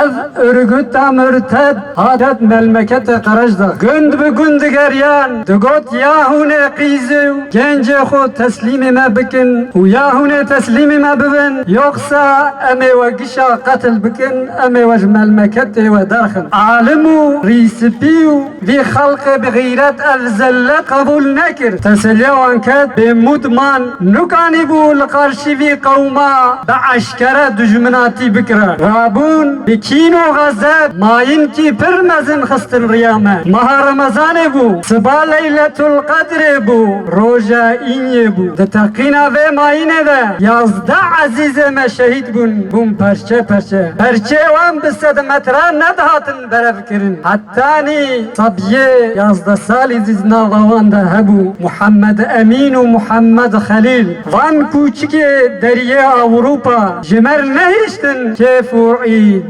ev örgüta mürted hadet melmekete karajda günd be günd geryan dugot yahune qizu gence xo teslimi me bikin u yahune teslimi me bibin yoksa eme ve gişa katil bikin eme ve melmekete ve darxın alimu risipiu vi halkı bi gayret ev zellet kabul nekir teselya anket be mudman nukani bu karşı vi kavma be aşkara düşmanati bikra rabun bi kino gazet mayin ki pirmezin xıstin riyame maha ramazane bu sıba leyletul kadre bu roja inye bu de takina ve mayine ve yazda azize me şehit bun perçe perçe wan bised metra nedhatın berev kirin hattani sabiye yazda sali zizna vavanda hebu Muhammed Emin u Muhammed Halil van kuçike deriye Avrupa jemer nehiştin kefu'i